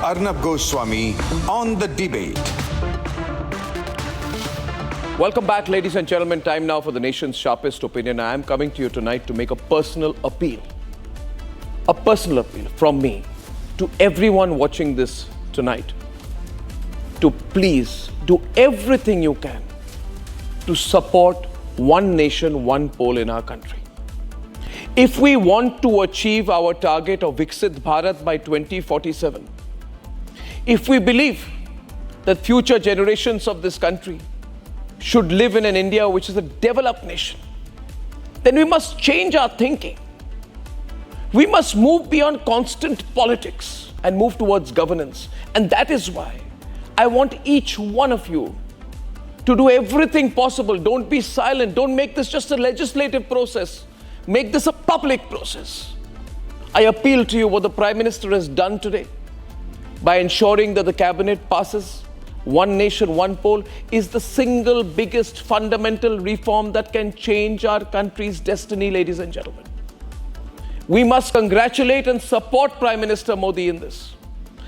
Arnab Goswami on the debate. Welcome back, ladies and gentlemen. Time now for the nation's sharpest opinion. I am coming to you tonight to make a personal appeal from me to everyone watching this tonight to please do everything you can to support one nation, one poll in our country. If we want to achieve our target of Viksit Bharat by 2047, if we believe that future generations of this country should live in an India which is a developed nation, then we must change our thinking. We must move beyond constant politics and move towards governance. And that is why I want each one of you to do everything possible. Don't be silent. Don't make this just a legislative process. Make this a public process. I appeal to you what the Prime Minister has done today by ensuring that the cabinet passes one nation, one poll is the single biggest fundamental reform that can change our country's destiny, ladies and gentlemen. We must congratulate and support Prime Minister Modi in this.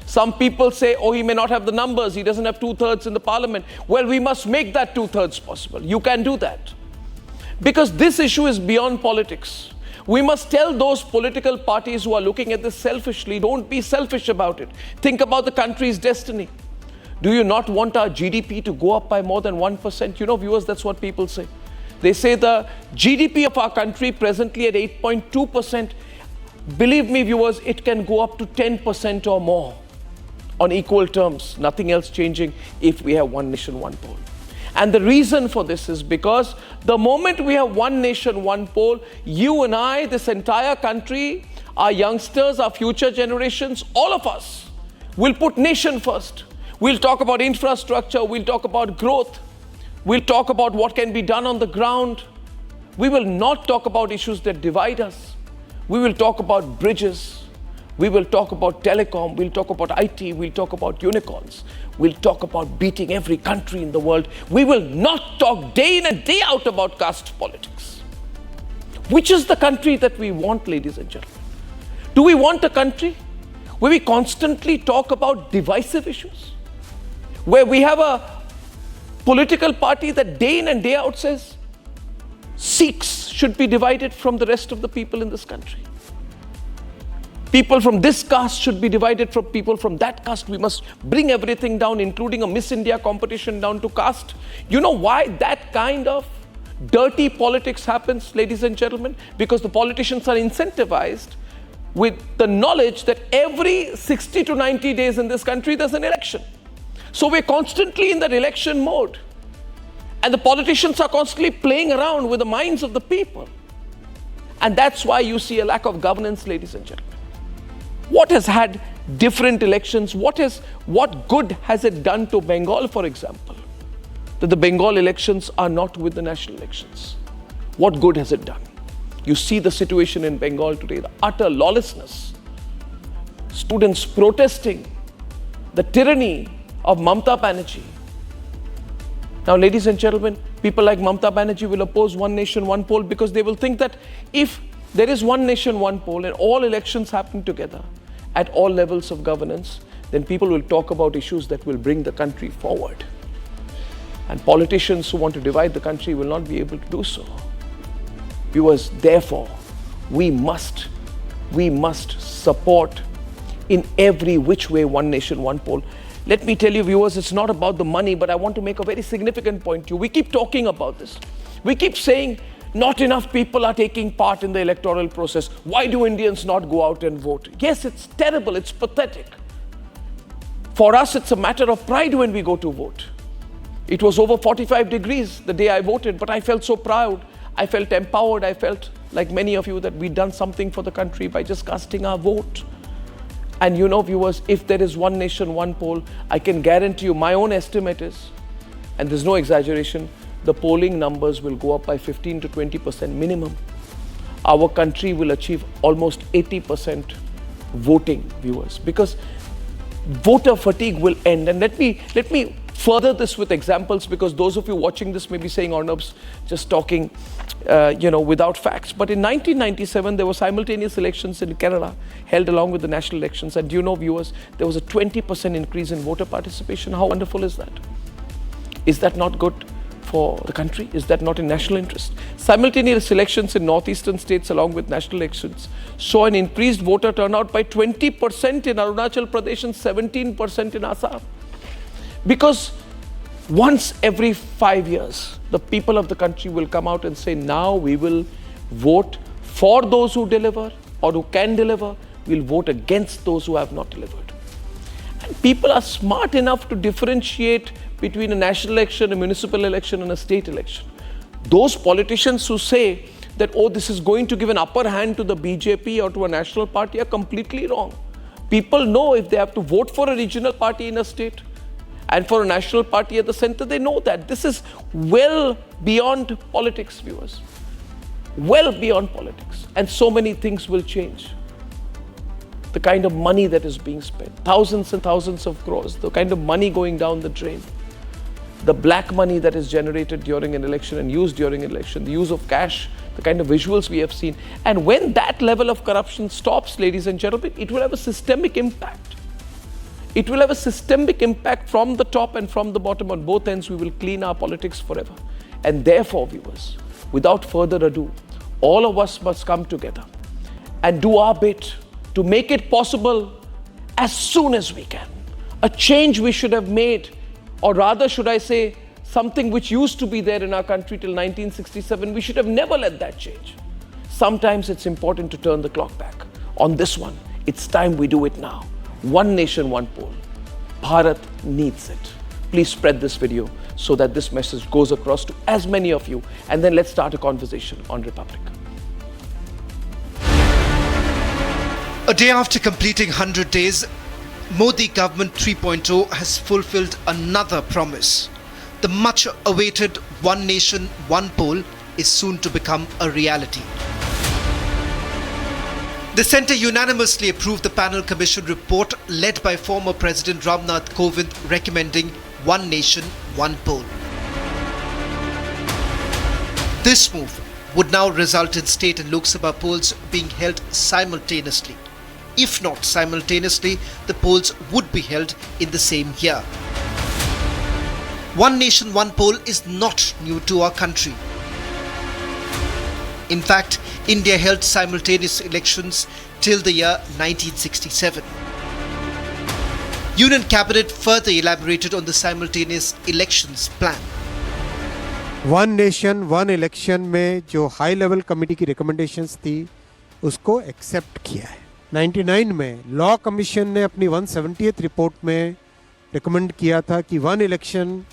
Some people say, oh, he may not have the numbers, he doesn't have 2/3 in the parliament. Well, we must make that 2/3 possible. You can do that. Because this issue is beyond politics. We must tell those political parties who are looking at this selfishly, don't be selfish about it. Think about the country's destiny. Do you not want our GDP to go up by more than 1%? You know, viewers, that's what people say. They say the GDP of our country presently at 8.2%. Believe me, viewers, it can go up to 10% or more on equal terms. Nothing else changing if we have one nation, one poll. And the reason for this is because the moment we have one nation, one poll, you and I, this entire country, our youngsters, our future generations, all of us will put nation first. We'll talk about infrastructure, we'll talk about growth, we'll talk about what can be done on the ground. We will not talk about issues that divide us. We will talk about bridges. We will talk about telecom, we'll talk about IT, we'll talk about unicorns. We'll talk about beating every country in the world. We will not talk day in and day out about caste politics. Which is the country that we want, ladies and gentlemen? Do we want a country where we constantly talk about divisive issues? Where we have a political party that day in and day out says Sikhs should be divided from the rest of the people in this country. People from this caste should be divided from people from that caste. We must bring everything down, including a Miss India competition, down to caste. You know why that kind of dirty politics happens, ladies and gentlemen? Because the politicians are incentivized with the knowledge that every 60 to 90 days in this country, there's an election. So we're constantly in that election mode. And the politicians are constantly playing around with the minds of the people. And that's why you see a lack of governance, ladies and gentlemen. What has had different elections? What good has it done to Bengal, for example? That the Bengal elections are not with the national elections. What good has it done? You see the situation in Bengal today, the utter lawlessness. Students protesting, the tyranny of Mamata Banerjee. Now, ladies and gentlemen, people like Mamata Banerjee will oppose one nation, one poll because they will think that if there is one nation, one poll and all elections happen together at all levels of governance, then people will talk about issues that will bring the country forward. And politicians who want to divide the country will not be able to do so. Viewers, therefore, we must support in every which way one nation, one poll. Let me tell you, viewers, it's not about the money, but I want to make a very significant point to you. We keep talking about this. We keep saying not enough people are taking part in the electoral process. Why do Indians not go out and vote? Yes, it's terrible, it's pathetic. For us, it's a matter of pride when we go to vote. It was over 45 degrees the day I voted, but I felt so proud. I felt empowered. I felt like many of you that we'd done something for the country by just casting our vote. And you know, viewers, if there is one nation, one poll, I can guarantee you my own estimate is, and there's no exaggeration, the polling numbers will go up by 15 to 20% minimum. Our country will achieve almost 80% voting, viewers, because voter fatigue will end. And let me further this with examples, because those of you watching this may be saying, Arnab's just talking without facts. But in 1997, there were simultaneous elections in Kerala held along with the national elections. And do you know, viewers, there was a 20% increase in voter participation. How wonderful is that? Is that not good for the country? Is that not in national interest? Simultaneous elections in northeastern states along with national elections saw an increased voter turnout by 20% in Arunachal Pradesh and 17% in Assam. Because once every 5 years, the people of the country will come out and say, now we will vote for those who deliver or who can deliver. We'll vote against those who have not delivered. And people are smart enough to differentiate between a national election, a municipal election, and a state election. Those politicians who say that, oh, this is going to give an upper hand to the BJP or to a national party are completely wrong. People know if they have to vote for a regional party in a state and for a national party at the center, they know that. This is well beyond politics, viewers. Well beyond politics. And so many things will change. The kind of money that is being spent, thousands and thousands of crores, the kind of money going down the drain, the black money that is generated during an election and used during an election, the use of cash, the kind of visuals we have seen. And when that level of corruption stops, ladies and gentlemen, it will have a systemic impact. It will have a systemic impact from the top and from the bottom. On both ends, we will clean our politics forever. And therefore, viewers, without further ado, all of us must come together and do our bit to make it possible as soon as we can. A change we should have made, or rather should I say, something which used to be there in our country till 1967, we should have never let that change. Sometimes it's important to turn the clock back. On this one, it's time we do it now. One nation, one poll. Bharat needs it. Please spread this video so that this message goes across to as many of you, and then let's start a conversation on Republic. A day after completing 100 days, Modi government 3.0 has fulfilled another promise. The much awaited One Nation, One Poll is soon to become a reality. The centre unanimously approved the panel commission report led by former President Ramnath Kovind recommending One Nation, One Poll. This move would now result in state and Lok Sabha polls being held simultaneously. If not simultaneously, the polls would be held in the same year. One Nation, One Poll is not new to our country. In fact, India held simultaneous elections till the year 1967. Union Cabinet further elaborated on the simultaneous elections plan. One nation one election में जो high level committee की recommendations थी उसको accept किया है. 99 में law commission ने अपनी 170th रिपोर्ट में रिकमेंड किया था कि one election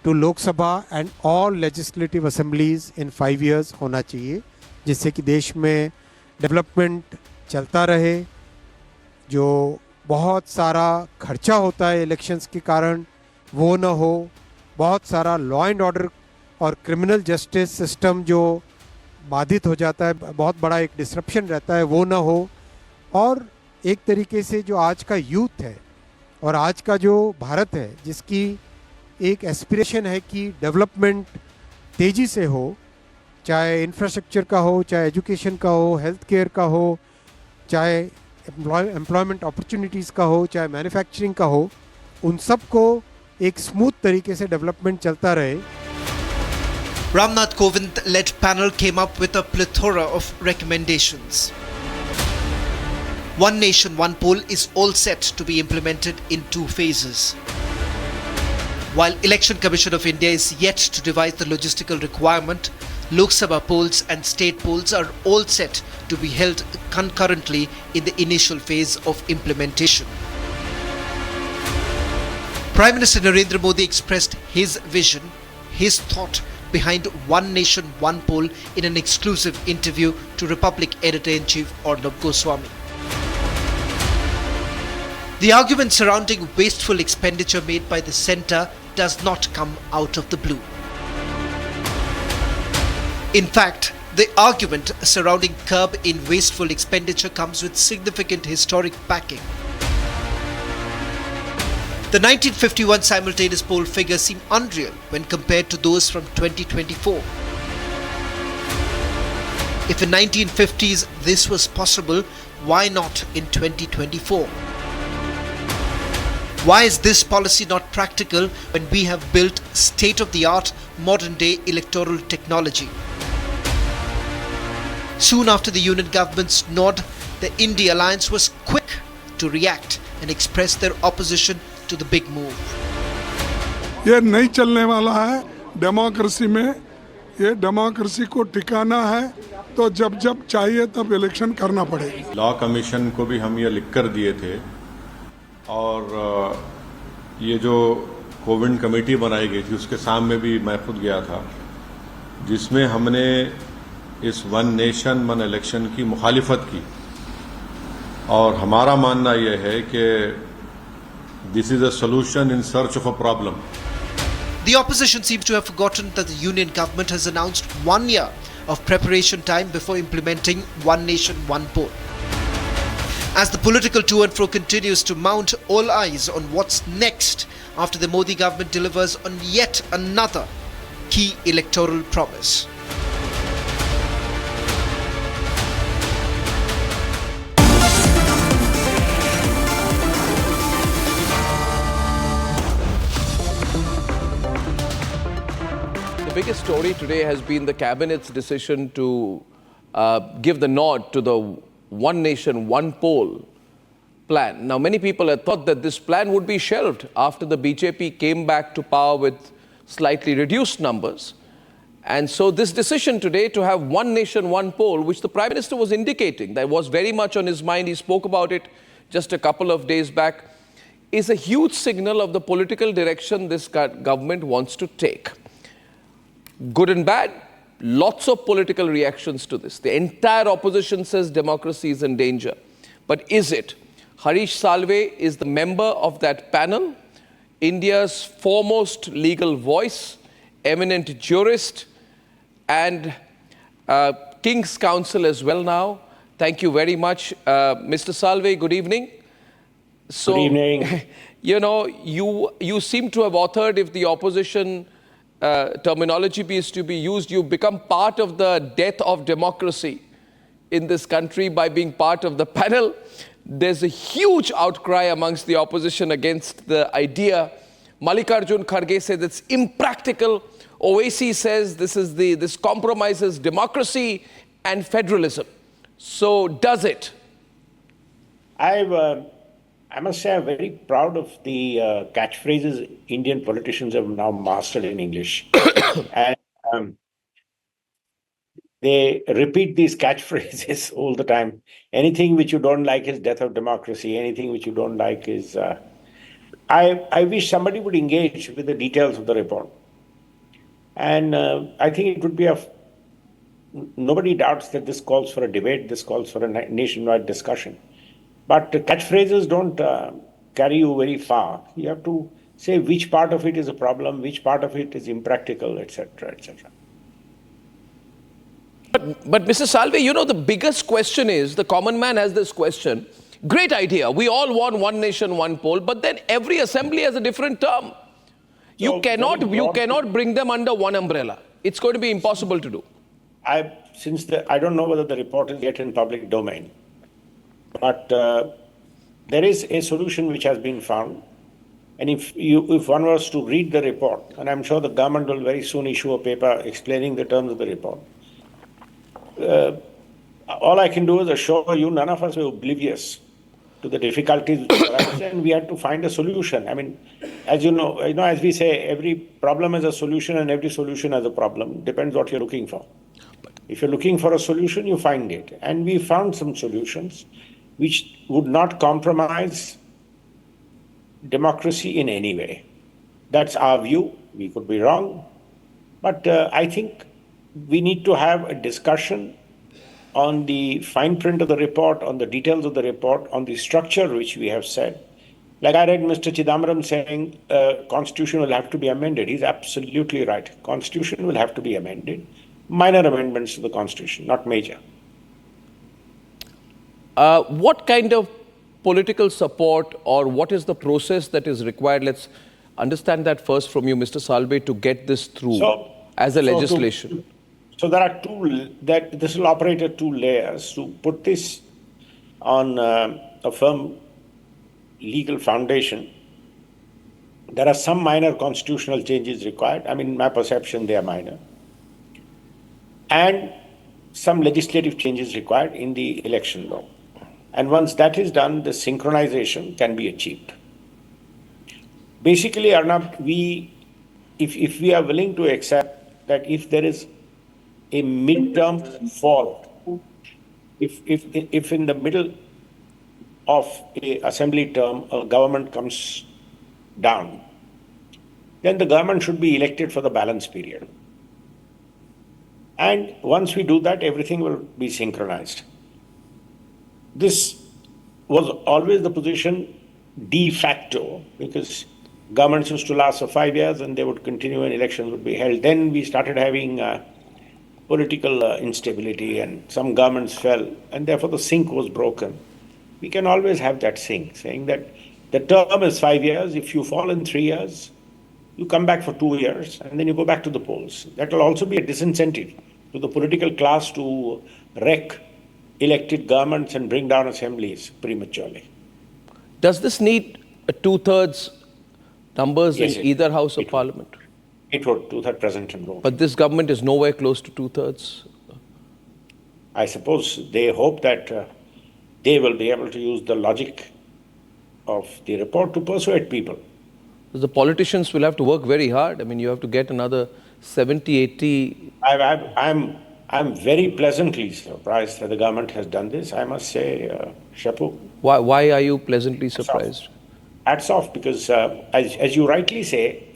to Lok Sabha and all legislative assemblies in 5 years होना चाहिए, जिससे कि देश में डेवलपमेंट चलता रहे. जो बहुत सारा खर्चा होता है इलेक्शंस के कारण वो ना हो, बहुत सारा लॉ एंड ऑर्डर और क्रिमिनल जस्टिस सिस्टम जो बाधित हो जाता है, बहुत बड़ा एक डिसरप्शन रहता है, वो ना हो. और एक तरीके से जो आज का यूथ है और आज का जो भारत है, जिसकी एक एस्पिरेशन है कि डेवलपमेंट तेज़ी से हो, चाहे इंफ्रास्ट्रक्चर का हो, चाहे एजुकेशन का हो, हेल्थ केयर का हो, चाहे एम्प्लॉयमेंट अपॉर्चुनिटीज़ का हो, चाहे मैन्युफैक्चरिंग का हो, उन सब को एक स्मूथ तरीके से डेवलपमेंट चलता रहे. Ramnath Kovind-led panel came up with a plethora of recommendations. One Nation, One Poll is all set to be implemented in 2 phases. While Election Commission of India is yet to devise the logistical requirement, Lok Sabha polls and state polls are all set to be held concurrently in the initial phase of implementation. Prime Minister Narendra Modi expressed his vision, his thought behind One Nation, One Poll in an exclusive interview to Republic Editor-in-Chief Arnab Goswami. The argument surrounding wasteful expenditure made by the centre does not come out of the blue. In fact, the argument surrounding curb in wasteful expenditure comes with significant historic backing. The 1951 simultaneous poll figures seem unreal when compared to those from 2024. If in 1950s this was possible, why not in 2024? Why is this policy not practical when we have built state-of-the-art modern-day electoral technology? Soon after the union government's nod, the INDI Alliance was quick to react and express their opposition to the big move. ये नहीं चलने वाला है democracy में, ये democracy को टिकाना है तो जब जब चाहिए तब इलेक्शन करना पड़ेगा। लॉ कमीशन को भी हम ये लिख कर दिए थे और ये जो कोविड कमेटी बनाई गई थी उसके सामने भी मैं खुद गया था, जिसमें हमने इस वन नेशन वन इलेक्शन की मुखालिफत की और हमारा मानना यह है कि this is a solution in search of a problem. The opposition seems to have forgotten that the union government has announced 1 year of preparation time before implementing one nation, one poll. As the political to and fro continues to mount, all eyes on what's next after the Modi government delivers on yet another key electoral promise. The biggest story today has been the cabinet's decision to give the nod to the one nation, one poll plan. Now, many people had thought that this plan would be shelved after the BJP came back to power with slightly reduced numbers. And so this decision today to have one nation, one poll, which the Prime Minister was indicating that was very much on his mind, he spoke about it just a couple of days back, is a huge signal of the political direction this government wants to take. Good and bad, lots of political reactions to this. The entire opposition says democracy is in danger. But is it? Harish Salve is the member of that panel, India's foremost legal voice, eminent jurist, and King's Counsel as well now. Thank you very much. Mr. Salve, good evening. So, good evening. You know, you seem to have authored, if the opposition terminology is to be used, you become part of the death of democracy in this country by being part of the panel. There's a huge outcry amongst the opposition against the idea. Mallikarjun Kharge says it's impractical. Owaisi says this compromises democracy and federalism. So does it? I must say I'm very proud of the catchphrases Indian politicians have now mastered in English. And they repeat these catchphrases all the time. Anything which you don't like is death of democracy. Anything which you don't like is... I wish somebody would engage with the details of the report. And I think it would be nobody doubts that this calls for a debate, this calls for a nationwide discussion. But catchphrases don't carry you very far. You have to say which part of it is a problem, which part of it is impractical, etc., etc. But Mr. Salve, you know, the biggest question is, the common man has this question, great idea, we all want one nation, one poll, but then every assembly has a different term. You cannot bring them under one umbrella. It's going to be impossible to do. I don't know whether the report is yet in public domain, but there is a solution which has been found. And if one was to read the report, and I'm sure the government will very soon issue a paper explaining the terms of the report, all I can do is assure you, none of us were oblivious to the difficulties which arise, and we had to find a solution. I mean, as you know, as we say, every problem has a solution and every solution has a problem. Depends what you're looking for. If you're looking for a solution, you find it. And we found some solutions which would not compromise democracy in any way. That's our view. We could be wrong. But I think we need to have a discussion on the fine print of the report, on the details of the report, on the structure which we have said. Like I read Mr. Chidambaram saying Constitution will have to be amended. He's absolutely right. Constitution will have to be amended. Minor amendments to the Constitution, not major. What kind of political support or what is the process that is required? Let's understand that first from you, Mr. Salve, to get this through as a legislation. So there are that this will operate at two layers. To put this on a firm legal foundation, there are some minor constitutional changes required. I mean, in my perception, they are minor. And some legislative changes required in the election law. And once that is done, the synchronization can be achieved. Basically, Arnab, if we are willing to accept that if there is a midterm fall, if in the middle of a assembly term a government comes down, then the government should be elected for the balance period. And once we do that, everything will be synchronized. This was always the position de facto, because governments used to last for 5 years and they would continue and elections would be held. Then we started having political instability and some governments fell, and therefore the sync was broken. We can always have that sync, saying that the term is 5 years. If you fall in 3 years, you come back for 2 years and then you go back to the polls. That will also be a disincentive to the political class to wreck elected governments and bring down assemblies prematurely. Does this need a two-thirds numbers Yes, in either house of parliament? It would, two-thirds present and vote. But this government is nowhere close to two-thirds. I suppose they hope that they will be able to use the logic of the report to persuade people. The politicians will have to work very hard. I mean, you have to get another 70, 80. I'm very pleasantly surprised that the government has done this. I must say, chapeau. Why are you pleasantly surprised? Hats off, because as you rightly say,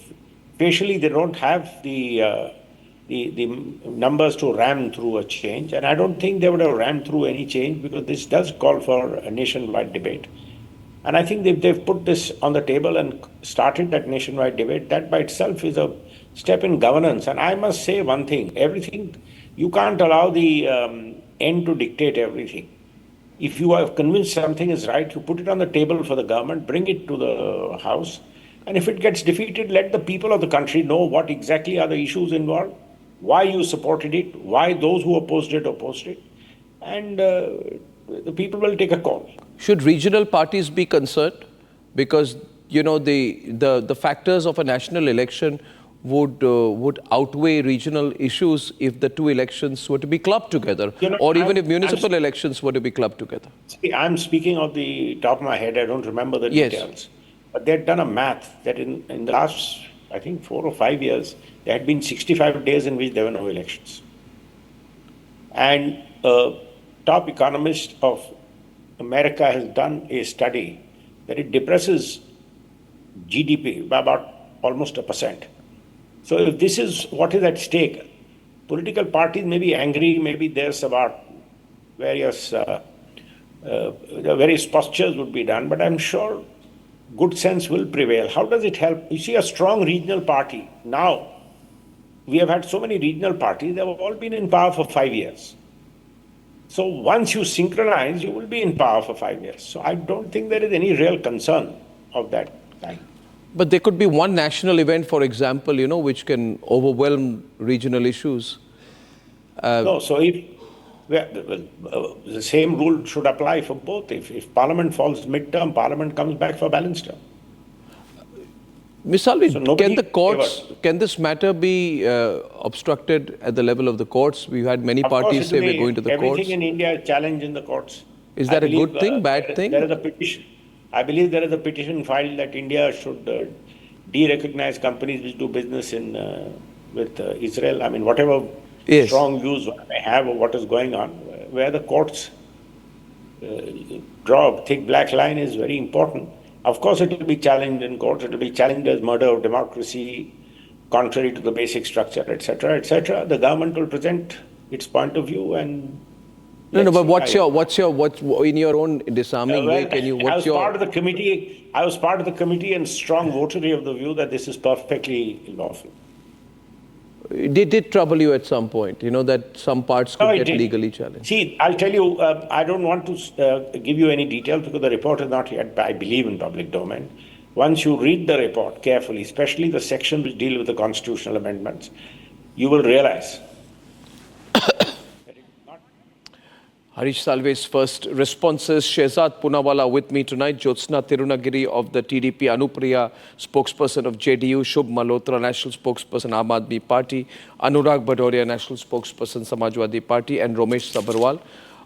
facially they don't have the numbers to ram through a change, and I don't think they would have rammed through any change, because this does call for a nationwide debate. And I think they've put this on the table and started that nationwide debate. That by itself is a step in governance. And I must say one thing, you can't allow the end to dictate everything. If you are convinced something is right, you put it on the table for the government, bring it to the House, and if it gets defeated, let the people of the country know what exactly are the issues involved, why you supported it, why those who opposed it, and the people will take a call. Should regional parties be concerned? Because, you know, the factors of a national election would outweigh regional issues if the two elections were to be clubbed together, or even if municipal elections were to be clubbed together. See, I'm speaking off the top of my head. I don't remember the details. But they'd done a math that in the last, I think, 4 or 5 years, there had been 65 days in which there were no elections. And a top economist of America has done a study that it depresses GDP by about almost 1%. So if this is what is at stake, political parties may be angry, maybe there's about various postures would be done, but I'm sure good sense will prevail. How does it help? You see, a strong regional party. Now, we have had so many regional parties, they have all been in power for 5 years. So once you synchronize, you will be in power for 5 years. So I don't think there is any real concern of that kind. But there could be one national event, for example, you know, which can overwhelm regional issues. No, so the same rule should apply for both. If Parliament falls midterm, Parliament comes back for balance term. Ms. Salvi, can this matter be obstructed at the level of the courts? We've had many parties say we're going to the courts. Everything in India is challenged in the courts. Is that a good thing, bad thing? There is a petition. I believe there is a petition filed that India should de-recognize companies which do business with Israel. I mean, whatever strong views one may have of what is going on, where the courts draw a thick black line is very important. Of course, it will be challenged in courts. It will be challenged as murder of democracy, contrary to the basic structure, etc., etc. The government will present its point of view and. No, but what's in your own disarming way? I was part of the committee and strong votary of the view that this is perfectly lawful. Did it trouble you at some point? You know that some parts could get legally challenged. See, I'll tell you, I don't want to give you any details because the report is not yet, I believe, in public domain. Once you read the report carefully, especially the section which deal with the constitutional amendments, you will realize Harish Salve's first responses. Shehzad Poonawalla with me tonight. Jyotsna Tirunagiri of the TDP. Anupriya, spokesperson of JDU. Shubh Malhotra, national spokesperson, Aam Aadmi Party. Anurag Bhadoria, national spokesperson, Samajwadi Party. And Romesh Sabharwal,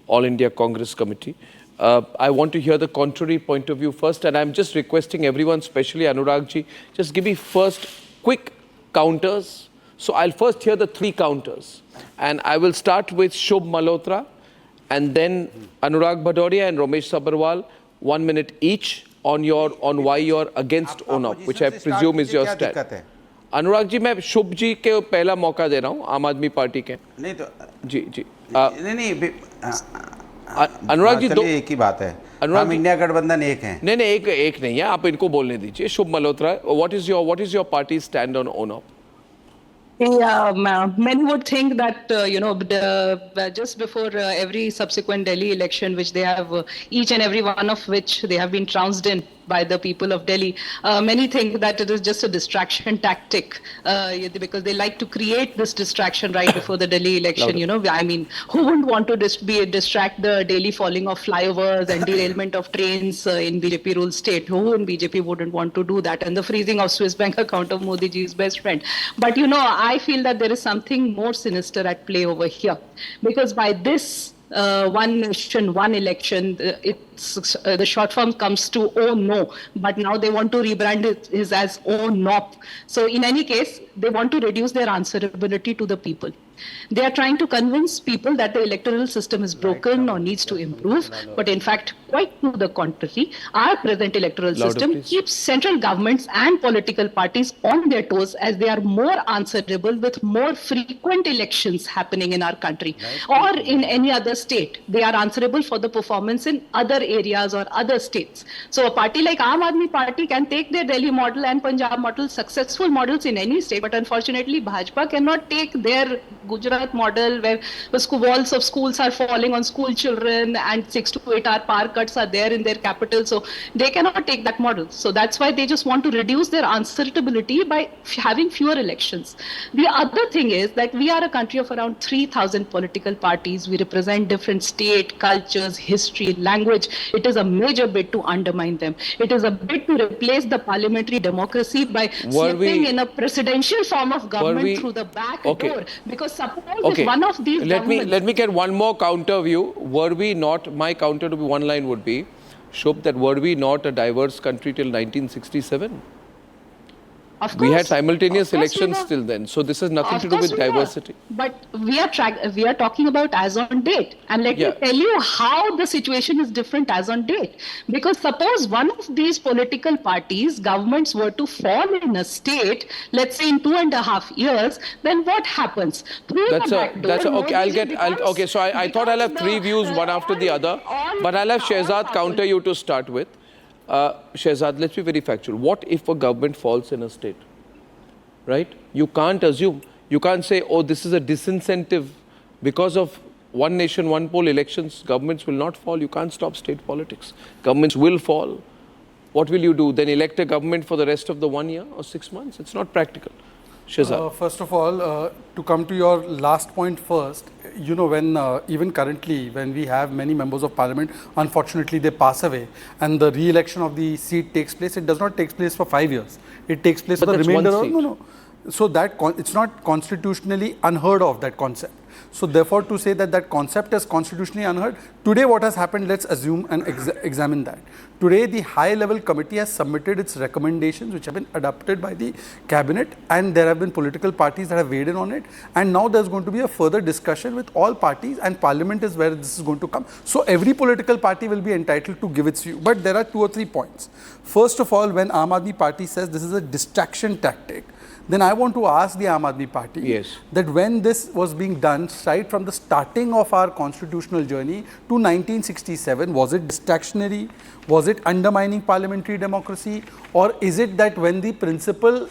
All India Congress Committee. I want to hear the contrary point of view first. And I'm just requesting everyone, especially Anurag ji, just give me first quick counters. So I'll first hear the three counters. And I will start with Shubh Malhotra. And then Anurag Bhadoria and Romesh Sabharwal, 1 minute each on why you're against ONOP, which I presume is your stand. Anurag ji, मैं शुभ जी के पहला मौका दे रहा हूँ, आम आदमी party के. नहीं तो जी जी नहीं अनुराग जी, दो एक ही बात है. हम इंडिया गठबंधन एक हैं. नहीं नहीं एक नहीं है, आप इनको बोलने दीजिए. शुभ Malhotra, what is your party stand on ONOP? Yeah, many would think that, just before every subsequent Delhi election, which they have, each and every one of which they have been trounced in by the people of Delhi, many think that it is just a distraction tactic because they like to create this distraction right before the Delhi election. I mean, who wouldn't want to distract the daily falling of flyovers and derailment of trains in BJP ruled state? Who in BJP wouldn't want to do that? And the freezing of Swiss bank account of Modi ji's best friend. But I feel that there is something more sinister at play over here, because by this one nation, one election, the short form comes to "Oh no," but now they want to rebrand it as ONOP. So in any case, they want to reduce their answerability to the people. They are trying to convince people that the electoral system is broken or needs to improve, but in fact, quite to the contrary, our present electoral system keeps central governments and political parties on their toes, as they are more answerable with more frequent elections happening in our country or in any other state. They are answerable for the performance in other areas or other states. So a party like Aam Aadmi Party can take their Delhi model and Punjab model, successful models in any state, but unfortunately Bhajpa cannot take their Gujarat model, where the walls of schools are falling on school children and 6 to 8 hour power cuts are there in their capital. So they cannot take that model. So that's why they just want to reduce their answerability by having fewer elections. The other thing is that we are a country of around 3,000 political parties. We represent different state, cultures, history, language. It is a major bid to undermine them. It is a bid to replace the parliamentary democracy by slipping in a presidential form of government through the back door. Because suppose if one of these let me get one more counter view. Were we not, my counter to be one line would be, Shubh, that were we not a diverse country till 1967? Of course, we had simultaneous elections till then, so this has nothing to do with diversity. But we are talking about as on date, and let me tell you how the situation is different as on date. Because suppose one of these political parties, governments were to fall in a state, let's say in 2.5 years, then what happens? Okay. So I thought I'll have three views, one after the other, but I'll have Shehzad counter you to start with. Shehzad, let's be very factual. What if a government falls in a state? Right? You can't assume. You can't say, oh, this is a disincentive. Because of one nation, one poll elections, governments will not fall. You can't stop state politics. Governments will fall. What will you do? Then elect a government for the rest of the 1 year or 6 months? It's not practical. Shehzad. First of all, to come to your last point first, when even currently, when we have many members of parliament, unfortunately they pass away and the re-election of the seat takes place, it does not take place for 5 years. It takes place for the remainder of, So that it's not constitutionally unheard of, that concept. So therefore, to say that that concept is constitutionally unheard, today what has happened, let's assume and examine that. Today, the high-level committee has submitted its recommendations, which have been adopted by the cabinet, and there have been political parties that have weighed in on it. And now there's going to be a further discussion with all parties, and parliament is where this is going to come. So every political party will be entitled to give its view. But there are 2 or 3 points. First of all, when Aam Aadmi Party says this is a distraction tactic, then I want to ask the Aam Aadmi Party that when this was being done right from the starting of our constitutional journey to 1967, was it distractionary? Was it undermining parliamentary democracy? Or is it that when the principal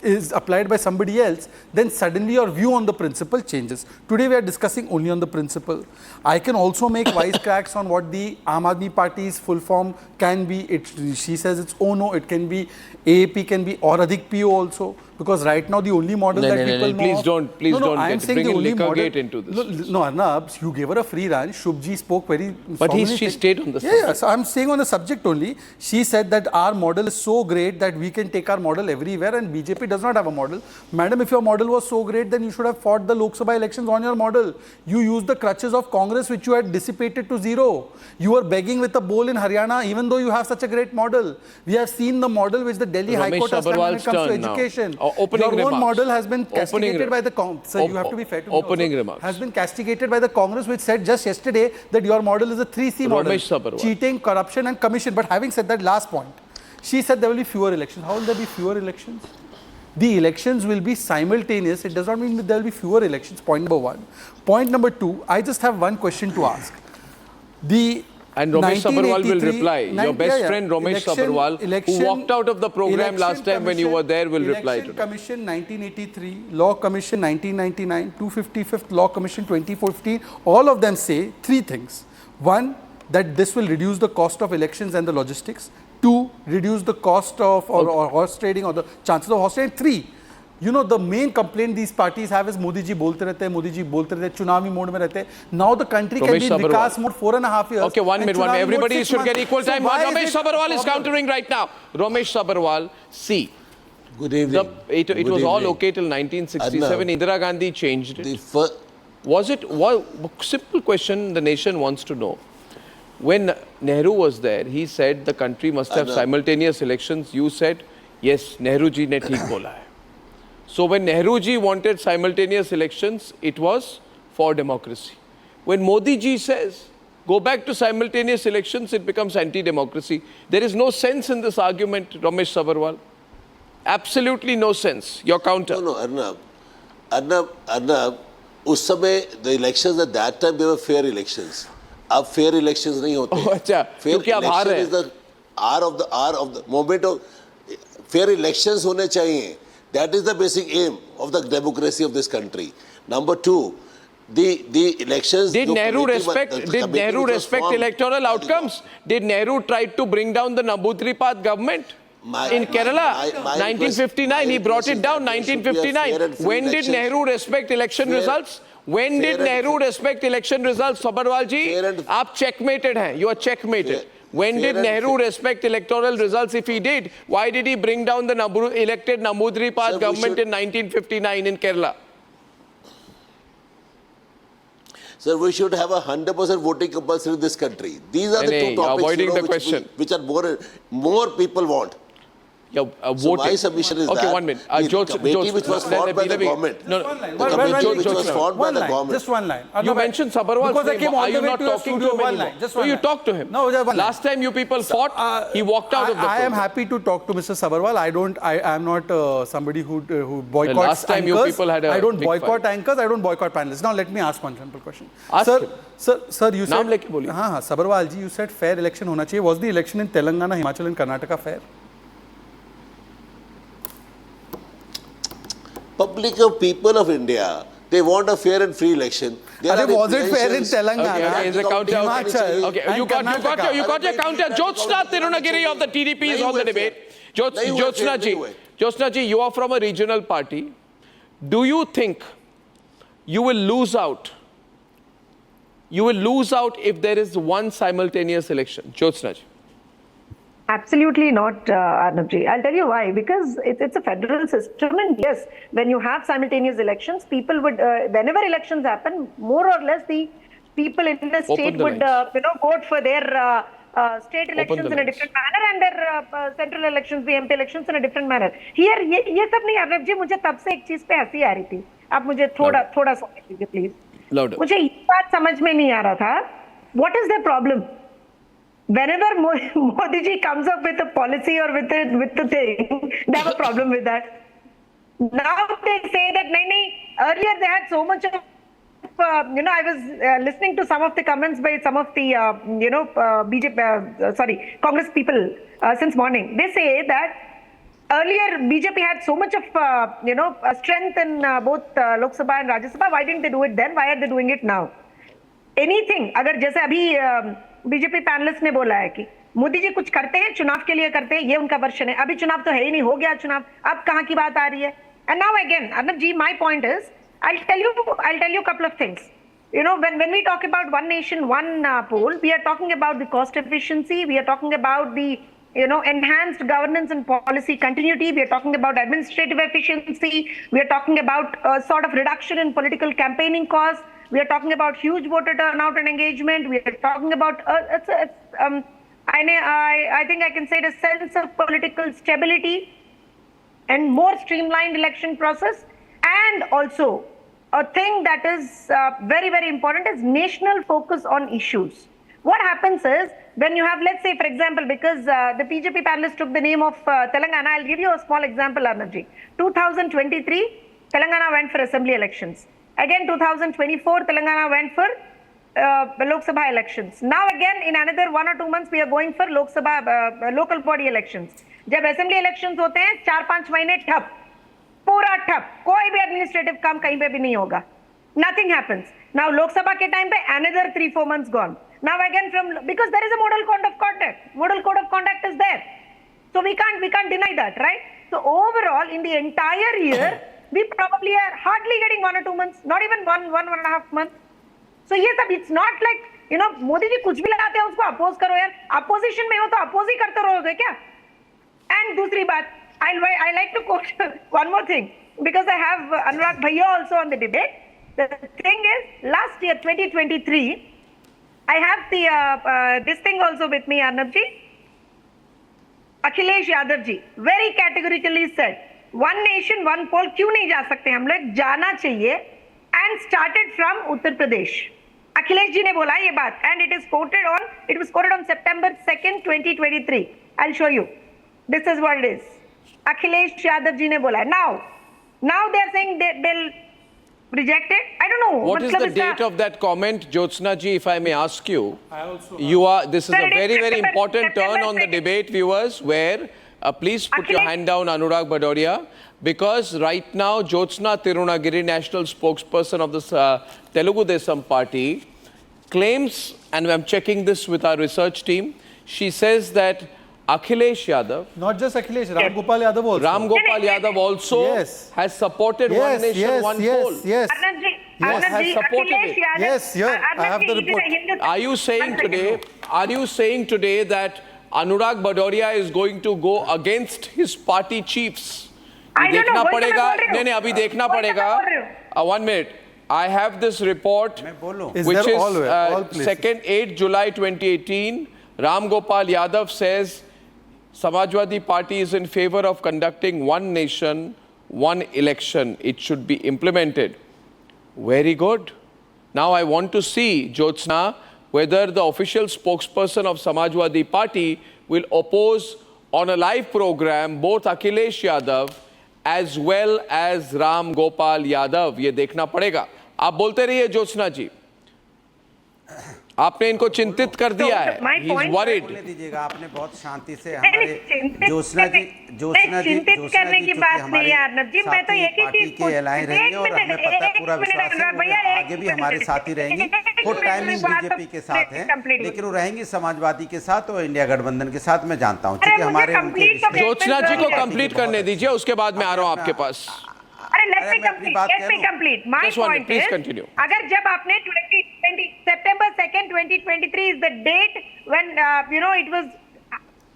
is applied by somebody else, then suddenly your view on the principle changes. Today we are discussing only on the principle. I can also make wisecracks on what the Aam Aadmi Party's full form can be. She says it's ONO, it can be AAP, can be or Adhik PO also. Because right now the only model that people know. Please don't bring in Liquorgate into this. No, Arnab, you gave her a free run. Shubhji spoke very. But she stayed on the subject. Yeah, so I'm saying on the subject only. She said that our model is so great that we can take our model everywhere, and BJP does not have a model. Madam, if your model was so great, then you should have fought the Lok Sabha elections on your model. You used the crutches of Congress, which you had dissipated to zero. You were begging with a bowl in Haryana, even though you have such a great model. We have seen the model which the Delhi High Court has done when it comes to education. Your own model has been castigated by the Congress. Sir, you have to be fair to me. Opening remarks. Has been castigated by the Congress, which said just yesterday that your model is a 3C model. Cheating, corruption and commission. But having said that, last point. She said there will be fewer elections. How will there be fewer elections? The elections will be simultaneous. It does not mean that there will be fewer elections. Point number one. Point number two, I just have one question to ask. And Ramesh Sabharwal will reply. Your best friend Ramesh Sabharwal, who walked out of the program last time when you were there, will reply to Election Commission 1983, Law Commission 1999, 255th Law Commission 2015. All of them say three things. One, that this will reduce the cost of elections and the logistics. Two, reduce the cost of or horse trading or the chances of horse trading. Three, you know, the main complaint these parties have is Modi ji bolte rehte hain, Modi ji bolte rehte hain, chunavi mode mein rehte hain. Now the country can be in Vikas mode 4.5 years. Okay, 1 minute. Everybody should get equal time. Ramesh Sabharwal is countering right now. Ramesh Sabharwal, see. Good evening. It was all okay till 1967. Indira Gandhi changed it. Simple question the nation wants to know. When Nehru was there, he said the country must have simultaneous elections. You said, yes, Nehru ji ne theek bola hai. So when Nehru ji wanted simultaneous elections, it was for democracy. When Modi ji says, go back to simultaneous elections, it becomes anti-democracy. There is no sense in this argument, Ramesh Sabharwal. Absolutely no sense. Your counter. No, Arnab, उस समय the elections at that time, they were fair elections. अब fair elections नहीं होते. अच्छा, क्योंकि अब हार है. Fair election is the hour of the moment of fair elections होने चाहिए. That is the basic aim of the democracy of this country. Number two, the elections. Did Nehru respect electoral outcomes? Did Nehru try to bring down the Namboodiripad government? In Kerala, 1959, he brought it down, 1959. When did Nehru respect election results? When did Nehru respect election results, Sabharwal ji? Aap checkmated hain. You are checkmated. When did Nehru respect electoral results? If he did, why did he bring down the elected Namboodiripad government in 1959 in Kerala? Sir, we should have 100% voting compulsory in this country. These are the two topics which are more people want. Yeah, so my submission is okay, that 1 minute. the committee which was formed by the government. No, the committee which was formed by the government. Just one line. You mentioned Sabharwal's name. Are you not talking to him anymore? No, you talked to him. No, just one line. Last time you people fought, he walked out of the program. I am happy to talk to Mr. Sabharwal. I am not somebody who boycotts last time anchors. You people had a I don't big boycott fight. Anchors. I don't boycott panelists. Now let me ask one simple question. Ask him. Sir, you said. Naam leke boliye. Sabharwal ji, you said fair election hona chahiye. Was the election in Telangana, Himachal and Karnataka fair? Public of people of India, they want a fair and free election. Was it fair in Telangana? Okay, is the counter. Okay, you got your counter. Jyotsna Tirunagiri of the TDP is on the debate. Jyotsna ji, you are from a regional party. Do you think you will lose out? You will lose out if there is one simultaneous election. Jyotsna ji. Absolutely not, Arnab ji. I'll tell you why. Because it's a federal system, and yes, when you have simultaneous elections, people would, whenever elections happen, more or less the people in the state would, vote for their state elections in a different manner and their central elections, the MP elections in a different manner. Here, ये सब नहीं, Arnab ji, मुझे तब से एक चीज पे हंसी आ रही थी. आप मुझे थोड़ा समझ लीजिए, please. मुझे ये बात समझ में नहीं आ रहा था. What is the problem? Whenever Modi ji comes up with a policy or with the thing, they have a problem with that. Now they say that earlier they had so much of, I was listening to some of the comments by some of the, Congress people since morning. They say that earlier BJP had so much of strength in both Lok Sabha and Rajya Sabha. Why didn't they do it then? Why are they doing it now? Anything, अगर जैसे अभी BJP panelist ने बोला है कि मोदी जी कुछ करते हैं, चुनाव के लिए करते हैं, ये उनका वर्षन है. अभी चुनाव तो है ही नहीं, हो गया चुनाव, अब कहाँ की बात आ रही है? And now again, Arnab ji, my point is, I'll tell you a couple of things. You know, when we talk about one nation, one poll, we are talking about the cost efficiency, we are talking about the enhanced governance and policy continuity, we are talking about administrative efficiency, we are talking about sort of reduction in political campaigning costs, we are talking about huge voter turnout and engagement, we are talking about I think I can say the sense of political stability and more streamlined election process, and also a thing that is very, very important is national focus on issues. What happens is, when you have, let's say, for example, because the BJP panelists took the name of Telangana, I'll give you a small example, Arnab ji. 2023, Telangana went for assembly elections. Again, 2024, Telangana went for Lok Sabha elections. Now again, in another 1 or 2 months, we are going for Lok Sabha local body elections. जब assembly elections होते हैं 4-5 महीने ठप, पूरा ठप, कोई भी administrative काम कहीं पे भी नहीं होगा. Nothing happens. Now लोकसभा के टाइम पे another 3-4 months gone. Now again because there is a model code of conduct is there. So we can't deny that, right? So overall, in the entire year, we probably are hardly getting 1 or 2 months, not even one and a half months. So yes, it's not like Modi ji कुछ भी लगाते हैं उसको oppose करो यार. Opposition में हो तो अपोज ही करते रहोगे क्या? And दूसरी बात, I like to quote one more thing, because I have Anurag Bhaiya also on the debate. The thing is, last year 2023, I have this thing also with me, Arnab ji. Akhilesh Yadav ji very categorically said, one nation, one poll क्यों नहीं जा सकते हम लोग? जाना चाहिए, and started from Uttar Pradesh. Akhilesh ji ने बोला ये बात, and it was quoted on September 2nd, 2023. I'll show you. This is what it is. Akhilesh Yadav ji ने बोला. Now they are saying they'll reject it. I don't know. What is the date of that comment, Jyotsna ji, if I may ask you? This is a very, very important turn on the debate, viewers, where please put your hand down, Anurag Bhadoria, because right now Jyotsna Tirunagiri, national spokesperson of the Telugu Desam party, claims, and I'm checking this with our research team, she says that Akhilesh Yadav, not just Akhilesh, Ram Gopal Yadav also. Ram Gopal Yadav also has supported one nation, one poll. Yes. Has supported it. Yes, I have the report. Are you saying today that Anurag Bhadoria is going to go against his party chiefs? देखना पड़ेगा. नहीं, अभी देखना पड़ेगा. 1 minute. I have this report, which is 8 July 2018. Ram Gopal Yadav says Samajwadi Party is in favor of conducting one nation, one election. It should be implemented. Very good. Now I want to see, Jyotsna, whether the official spokesperson of Samajwadi Party will oppose on a live program both Akhilesh Yadav as well as Ram Gopal Yadav. ये देखना पड़ेगा. आप बोलते रहिए, Jyotsna जी. आपने इनको चिंतित कर दिया है. He is worried. बोलने दीजिएगा. आपने बहुत शांति से हमारे जोशना जी चिंतित करने की बात नहीं है आर्नब जी. मैं तो एक ही चीज के एलाइन रहेंगे और हमें पता है पूरा विश्वास है आगे भी हमारे साथी रहेंगी. वो टाइमिंग बीजेपी के साथ है, लेकिन वो रहेंगी समाजवादी के साथ और इंडिया गठबंधन के साथ. मैं जानता हूँ क्योंकि हमारे जोशना जी को कंप्लीट करने दीजिए, उसके बाद मैं आ रहा हूँ आपके पास. let me complete. My point is, अगर जब आपने 2020 September 2nd, 2023 is the date when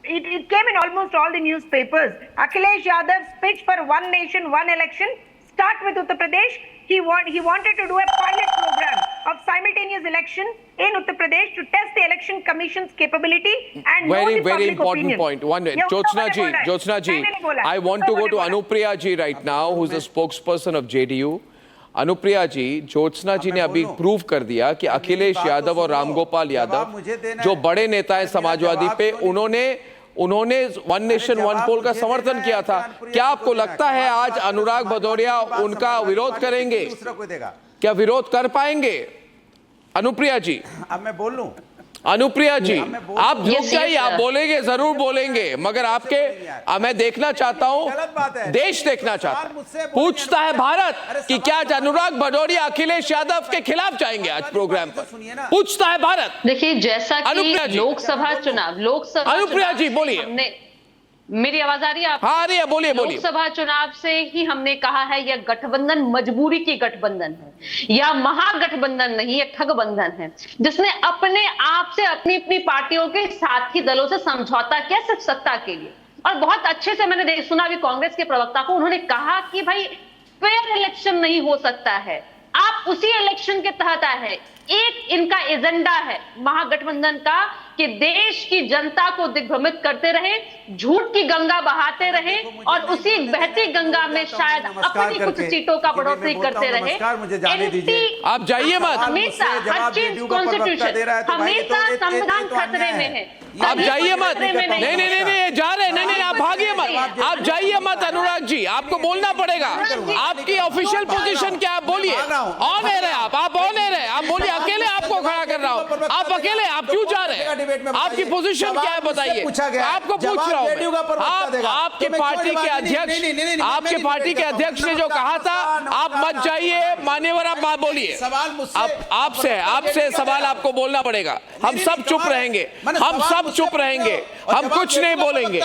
it came in almost all the newspapers. Akhilesh Yadav's pitch for one nation, one election. Start with Uttar Pradesh. He wanted to do a pilot program of simultaneous election in Uttar Pradesh to test the election commission's capability and very important point. One minute, Jyotsna ji, I want to go to Anupriya ji right now, who's the spokesperson of JDU. Anupriya जी, ज्योत्सना जी ने अभी prove कर दिया कि अखिलेश यादव और रामगोपाल यादव जो बड़े नेता हैं समाजवादी पे, उन्होंने वन नेशन वन पोल का समर्थन किया था. क्या आपको लगता है आज अनुराग भदौरिया उनका विरोध करेंगे? क्या विरोध कर पाएंगे? अनुप्रिया जी, अब मैं बोल लूं. अनुप्रिया जी, आप रुक जाइए, आप बोलेंगे, जरूर बोलेंगे, मगर आपके मैं देखना चाहता हूं, देश देखना चाहता है। पूछता है भारत कि क्या अनुराग भदौरिया अखिलेश यादव के खिलाफ जाएंगे आज प्रोग्राम पर? पूछता है भारत। देखिए, जैसा कि लोकसभा चुनाव अनुप्रिया जी बोलिए। मेरी आवाज आ रही है आप? हाँ, आ रही है, बोलिए बोलिए। लोकसभा चुनाव से ही हमने कहा है यह गठबंधन मजबूरी की गठबंधन है, या महागठबंधन नहीं, यह ठगबंधन है, जिसने अपने आप से अपनी अपनी पार्टियों के साथी दलों से समझौता किया सिर्फ सत्ता के लिए। और बहुत अच्छे से मैंने सुना अभी कांग्रेस के प्रवक्ता को, उन्होंने कहा कि भाई फेयर इलेक्शन नहीं हो सकता है, आप उसी इलेक्शन के तहत आए हैं। एक इनका एजेंडा है महागठबंधन का कि देश की जनता को दिग्भ्रमित करते रहे, झूठ की गंगा बहाते रहे और उसी बहती गंगा में शायद अपनी कुछ सीटों का बढ़ोतरी करते रहे। आप जाइए मत, हमेशा हर चीज कॉन्स्टिट्यूशन, हमेशा संविधान खतरे में है। आप जाइए मत, नहीं जा रहे, नहीं आप भागिए मत, आप जाइए मत। अनुराग जी, आपको बोलना पड़ेगा, आपकी ऑफिशियल पोजीशन क्या, आप बोलिए। ऑन एयर है आप ऑन एयर है, आप बोलिए। अकेले आपको खड़ा कर रहा हूं, आप अकेले, आप क्यों जा रहे हैं? आपकी पोजीशन क्या है बताइए? आपको पूछ रहा हूं, आपकी पार्टी के अध्यक्ष, आपके पार्टी के अध्यक्ष ने जो कहा था आप मत जाइए, मान्यवर आप बात बोलिए। आपसे सवाल आपको बोलना पड़ेगा। हम सब चुप रहेंगे, हम सब चुप रहेंगे, हम कुछ नहीं बोलेंगे,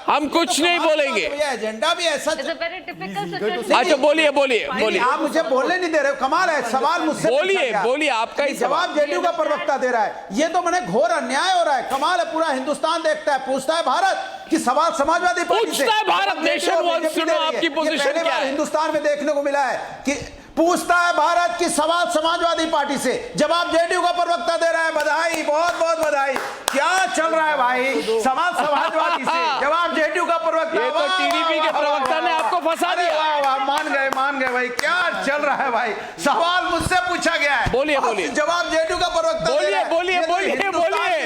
हम कुछ नहीं बोलेंगे। एजेंडा भी ऐसा। अच्छा बोलिए बोलिए बोलिए। आप मुझे बोलने नहीं दे रहे, कमाल है। सवाल मुझसे बोलिए बोलिए, आपका ही जवाब जेडीयू का प्रवक्ता दे रहा है। ये तो मैंने घोर अन्याय हो रहा है, कमाल है। पूरा हिंदुस्तान देखता है, पूछता है भारत कि सवाल समाजवादी पार्टी से, पूछता है Bharat, nation wants to know आपकी पोजीशन क्या है। हिंदुस्तान में देखने को मिला है कि पूछता है भारत की सवाल समाजवादी पार्टी से, जवाब जेडीयू का प्रवक्ता दे रहा है। बधाई, बहुत बहुत बधाई। क्या चल रहा है भाई? सवाल समाजवादी से, जवाब जेडीयू का प्रवक्ता। ये तो टीडीपी के प्रवक्ता ने आपको फंसा दिया। मान गए भाई, क्या चल रहा है भाई? सवाल मुझसे पूछा गया है, बोलिए बोलिए। जवाब जेडीयू का प्रवक्ता। बोलिए बोलिए बोलिए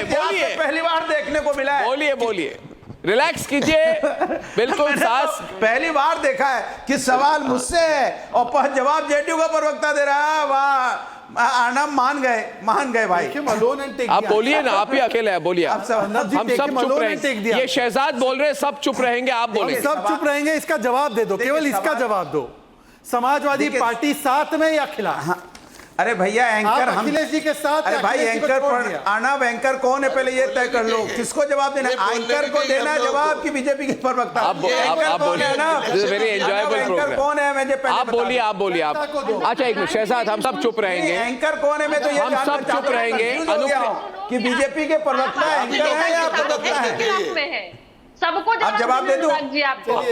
बोलिए, पहली बार देखने को मिला है। बोलिए बोलिए, रिलैक्स कीजिए, बिल्कुल सांस। पहली बार देखा है कि सवाल मुझसे है और जवाब जेडीयू का प्रवक्ता दे रहा है। वाह, अर्नब मान गए भाई। आप बोलिए ना, आप ही अकेले हैं, बोलिए। हम सब चुप रहेंगे, ये शहजाद बोल रहे, सब चुप रहेंगे, आप बोलेंगे। सब चुप रहेंगे, इसका जवाब दे दो, केवल इसका जवाब दो। समाजवादी पार्टी साथ में या खिलाफ? अरे भैया, एंकर हम अखिलेश जी के साथ। अरे भाई, एंकर अर्नब एंकर कौन है पहले ये तय कर लो, किसको जवाब देना है? एंकर को देना है जवाब की बीजेपी के प्रवक्ता? आप बोलिए ना, वेरी एंजॉयबल प्रोग्राम। कौन है मुझे पहले आप बोलिए, आप बोलिए आप। अच्छा एक मिनट शहजाद, हम सब चुप रहेंगे। एंकर कौन है? मैं तो हम सब चुप रहेंगे। कि बीजेपी के प्रवक्ता एंकर है या प्रवक्ता है? सबको आप जवाब दे दूं?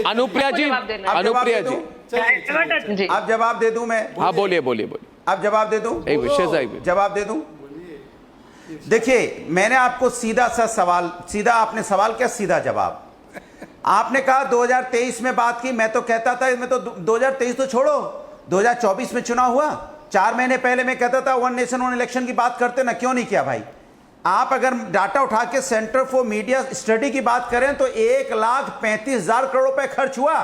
अनुप्रिया जी, अनुप्रिया जी, आप जवाब दे दूं मैं? हाँ बोलिए बोलिए बोलिए। आप जवाब दे दूं? जवाब दे दूं? देखिए, मैंने आपको सीधा सा सवाल, सीधा आपने सवाल किया, सीधा जवाब। आपने कहा 2023 में बात की, मैं तो कहता था मैं तो 2023 तो छोड़ो, 2024 में चुनाव हुआ, 4 महीने पहले मैं कहता था वन नेशन वन इलेक्शन की बात करते ना, क्यों नहीं किया भाई? आप अगर डाटा उठा के सेंटर फॉर मीडिया स्टडी की बात करें तो 1,35,000 करोड़ रुपए खर्च हुआ।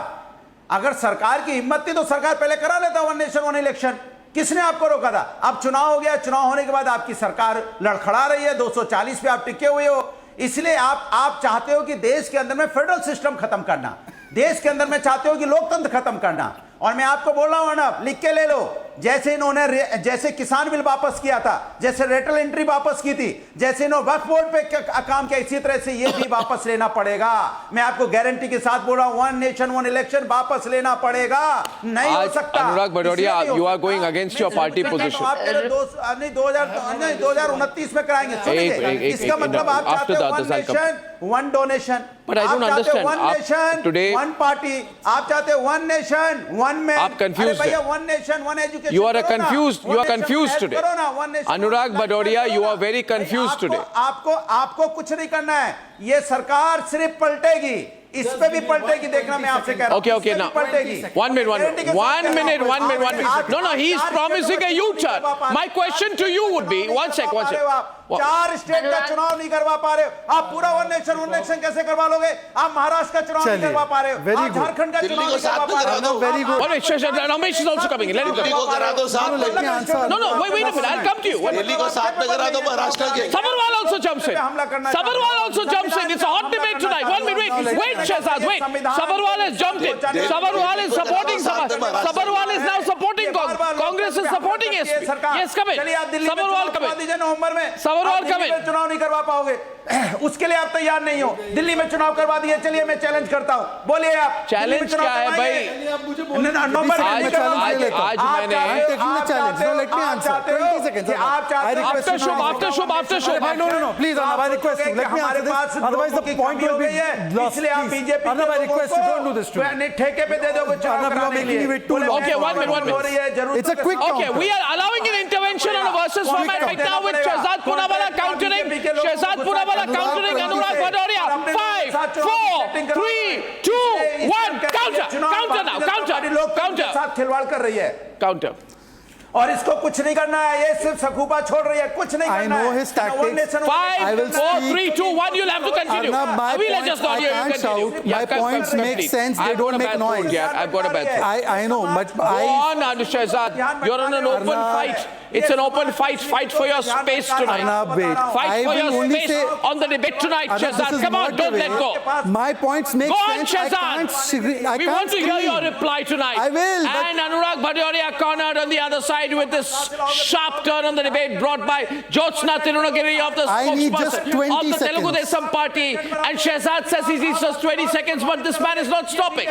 अगर सरकार की हिम्मत थी तो सरकार पहले करा लेता वन नेशन वन इलेक्शन। किसने आपको रोका था? अब चुनाव हो गया, चुनाव होने के बाद आपकी सरकार लड़खड़ा रही है, 240 पे आप टिके हुए हो। इसलिए आप चाहते हो कि देश के अंदर में फेडरल सिस्टम खत्म करना, देश के अंदर में चाहते हो कि लोकतंत्र खत्म करना। और मैं आपको बोल रहा हूं ना, लिख के ले लो, जैसे इन्होंने जैसे किसान बिल वापस किया था, जैसे रेटल एंट्री वापस की थी, जैसे इन्होंने वक्फ बोर्ड पे काम किया, इसी तरह से ये भी वापस लेना पड़ेगा। मैं आपको गारंटी के साथ बोल रहा हूं, वन नेशन वन इलेक्शन वापस लेना पड़ेगा, नहीं हो सकता। Anurag Bhadauria, you are going against your party position. आप 2029 में कराएंगे। इसका मतलब आप चाहते हो one nation one donation, but I don't understand. One nation today one party, आप चाहते हो वन नेशन वन मैन। आप कंफ्यूज्ड हैं। One nation one education. You are confused. You are confused today. Anurag Bhadauria, you are very confused today. आपको कुछ नहीं करना है, ये सरकार सिर्फ पलटेगी, इस पे भी पलटेगी, देखना मैं आपसे कह रहा हूं। Okay, now. One minute. No, he is promising a U-turn. My question to you would be, one sec. 4 state का चुनाव नहीं करवा पा रहे हो। आप पूरा वन नेशन कैसे करवा लोगे? आप महाराष्ट्र का चुनाव नहीं करवा पा रहे हो, आप झारखंड का चुनाव नहीं करवा पा रहे हो। Very good. Ramesh is also coming in. Let him Delhi come. को करा दो साथ में। No, wait a minute. I'll come to you. Delhi को साथ में करा दो महाराष्ट्र के। Sabarwal also jumps in. Sabarwal also jumps in. It's a hot debate tonight. 1 minute, wait, Shehzad, wait. Sabarwal has jumped in. Sabarwal is supporting Sabarwal is now supporting Congress is supporting SP. Yes, come in. Sabarwal come in. नवंबर में Sabarwal come in. चुनाव नहीं करवा पाओगे, उसके लिए आप तैयार नहीं हो। दिल्ली में चुनाव करवा दिए, चलिए मैं चैलेंज करता हूं, बोलिए आप। चैलेंज क्या है भाई? After show. No, please, Arnab, I request you. Let me answer this. Otherwise, the point will be lost. इसलिए आप BJP Arnab, I request you, don't do this to me. ठेके पे दे दोगे चुनाव Arnab, you are making it too long. Okay, 1 minute. It's a quick Okay, counter. we are allowing an intervention on a versus format right now with Shehzad Poonawala countering. Shehzad Poonawala countering Anurag Bhadoria. 5, 4, 3, 2, 1. Counter now. Counter. साथ खिलवाड़ कर रही है। Counter. और इसको कुछ नहीं करना है, ये सिर्फ सखूपा छोड़ रही है, कुछ नहीं करना है। I know his tactics. 5, 4, 3, 2, 1. You'll have to continue. Arnab, my points, I can't shout. My points make sense. They don't make noise. I've got a bad throat. I know, but Go on, Shehzad. You're on an open fight. It's an open fight. Fight for your space tonight. Arnab, wait. Fight for I will your only space say on the debate tonight, Arnab, this Shehzad. is Come on, not the don't way. let go. My points make Go on, sense. I can't Shehzad. We can't want to hear scream. your reply tonight. I will, but- And Anurag Bhadoria cornered on the other side with this sharp turn on the debate brought by Jyotsna Tirunagiri of the I need just spokesperson 20 of the Telugu seconds. Desam party. And Shehzad says he needs just 20 seconds, but this man is not stopping.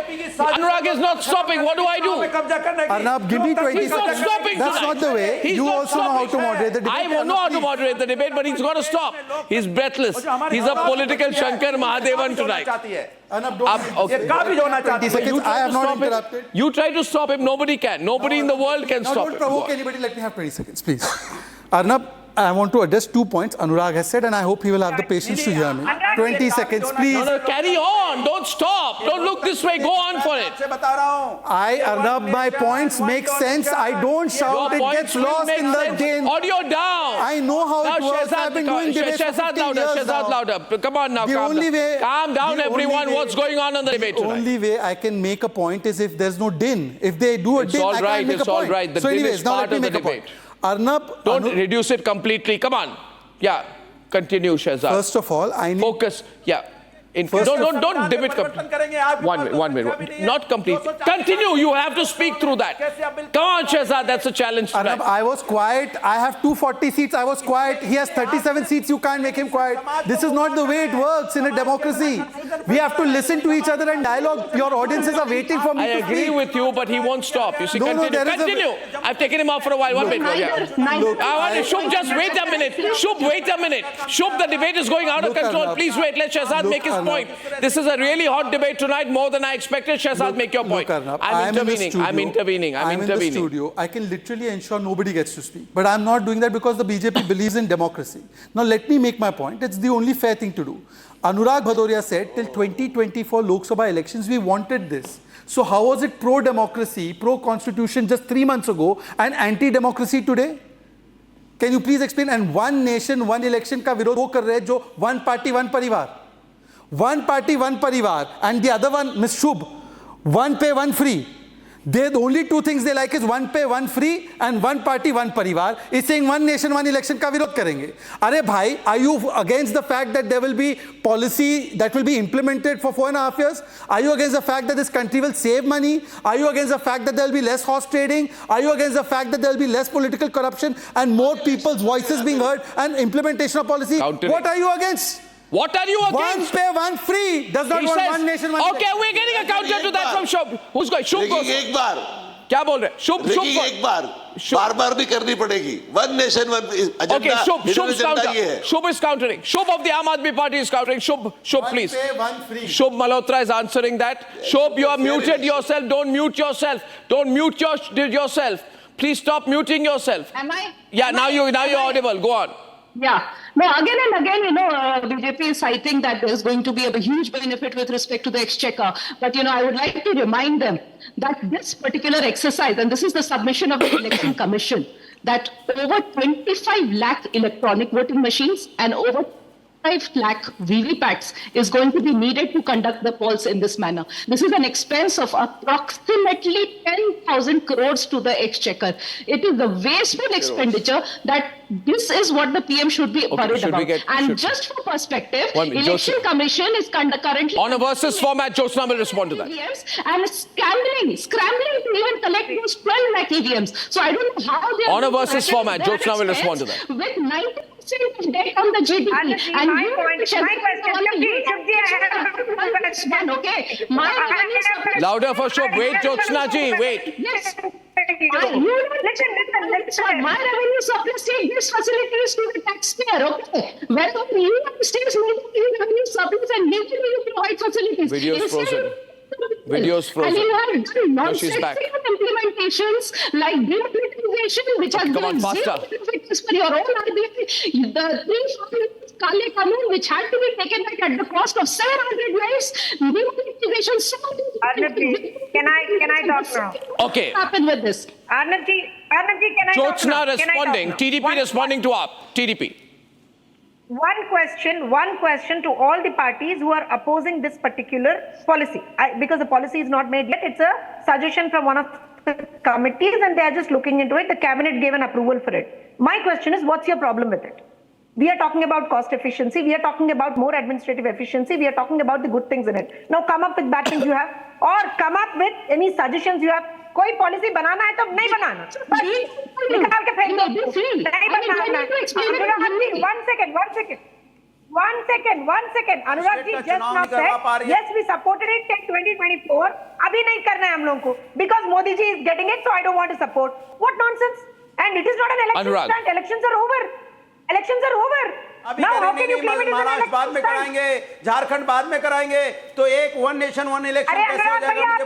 Anurag is not stopping. What do I do? Arnab, give me 20 He's not seconds. stopping That's tonight. not the way. He's You not also know how to stopping. moderate the debate. I know how to moderate the debate, but he's got to stop. He's breathless. He's a political Shankar Mahadevan tonight. Arnab, don't. Okay. 20 seconds. I have not interrupted. You try to stop him. Nobody can. Nobody in the world can Now, stop don't him. provoke anybody. Let me have 20 seconds, please. Arnab, I want to address 2 points Anurag has said, and I hope he will have the patience to hear me. 20 seconds, please. No, carry on. Don't stop. Don't look this way. Go on for it. Arnab, my points make sense. I don't shout. It gets lost in the game. Audio down. I know how Now, it works. I've been doing debates for 15 louder. years Shehzad now. louder. Come on now. The Calm only down. way- Calm down, the only everyone. way- What's going on the debate The tonight? only way I can make a point is if there's no din. If they do a It's din, all I right, can't make it's a all point. right. The So din anyways, is now part let me of the make a point. debate. Arnab, Don't reduce it completely. Come on. Yeah. Continue, Shehzad. First of all, I need... Focus. Yeah. Don't debate completely. 1 minute. Not complete. Continue. You have to speak through that. Come on, Shehzad. That's a challenge tonight. Arnab, I was quiet. I have 240 seats. I was quiet. He has 37 seats. You can't make him quiet. This is not the way it works in a democracy. We have to listen to each other and dialogue. Your audiences are waiting for me I to agree speak. with you, but he won't stop. You see, No, continue. there is a- Continue. I've taken him off for a while. 1 minute. Yeah. Look, Shub, just wait a minute. Shub, wait a minute. Shub, the debate is going out of Look, control. Arnab. Please wait. Let Shehzad Look, make his Arnab. point. This is a really hot debate tonight, more than I expected. Shehzad, make your point. Look, Arnab, I'm intervening. I'm in the studio. I can literally ensure nobody gets to speak. But I'm not doing that because the BJP believes in democracy. Now let me make my point. It's the only fair thing to do. Anurag Bhadoria said till 2024 Lok Sabha elections, we wanted this. So how was it pro-democracy, pro-constitution just 3 months ago and anti-democracy today? Can you please explain? And one nation, one election का विरोध वो कर रहे हैं जो one party, one परिवार. One party, one parivar, and the other one, Ms. Shubh, one pay, one free. The only two things they like is one pay, one free, and one party, one parivar. Is saying one nation, one election का विरोध करेंगे. अरे भाई, are you against the fact that there will be policy that will be implemented for 4.5 years? Are you against the fact that this country will save money? Are you against the fact that there will be less horse trading? Are you against the fact that there will be less political corruption and more people's voices being heard and implementation of policy? Countering. What are you against? What are you against? One pay, one free. Does not He want says, one nation, one okay, we're getting a counter to that from Shub. Who's going? Shub goes. एक बार क्या बोल रहे? Shub एक बार भी करनी पड़ेगी. One nation, one agenda. Okay, Shub's counter. ये है. Shub is countering. Shub of the Aam Aadmi Party is countering. Shub, please. One pay, one free. Shub Malhotra is answering that. Shub, you are muted yourself. Don't mute yourself. Don't mute yourself. Please stop muting yourself. Am I? Yeah, now you're audible. Go on. Yeah. No, again and again, BJP is citing that there's going to be a huge benefit with respect to the exchequer. But, I would like to remind them that this particular exercise, and this is the submission of the Election Commission, that over 25 lakh electronic voting machines and over 5 lakh VVPATs is going to be needed to conduct the polls in this manner. This is an expense of approximately 10,000 crores to the exchequer. It is a wasteful expenditure that this is what the PM should be worried about. Just for perspective, Election Commission is currently... On a versus format, Jyotsna will respond to that. And scrambling to even collect those 12 lakh EVMs. So I don't know how they are... On a versus format, Jyotsna will respond to that. With 90% debt on the GDP. And my question, okay. Louder for sure. Wait, Jyotsna ji, wait. Yes. Listen. My revenue surplus take these facilities to the taxpayer, okay? Wherever you states need revenue surplus and legally you provide facilities. Video's frozen. Video's frozen. And you have done nonsense implementations like demonetization, which has been zero benefits for your own RBI. The 3 Kale Kanun, which had to be taken back at the cost of 700 lives. Demonetization. Can I talk now? Okay. What happened with this? Arnab ji, can I talk now? Jyotsna responding. TDP responding to AAP. TDP. One question to all the parties who are opposing this particular policy. Because the policy is not made yet, it's a suggestion from one of the committees and they are just looking into it. The cabinet gave an approval for it. My question is, what's your problem with it? We are talking about cost efficiency. We are talking about more administrative efficiency. We are talking about the good things in it. Now come up with bad things you have or come up with any suggestions you have. कोई policy बनाना है तो नहीं बनाना, बस निकाल के फेंक दो, नहीं बनाना। One second. Anurag ji just now said, yes, we supported it till 2024. अभी नहीं करना है हम लोगों को because Modi ji is getting it, so I don't want to support. What nonsense! And it is not an election stunt. Elections are over. Now how can you claim it as an election बाद में कराएंगे, झारखंड बाद में कराएंगे, तो एक one nation one election कैसे हो जाएगा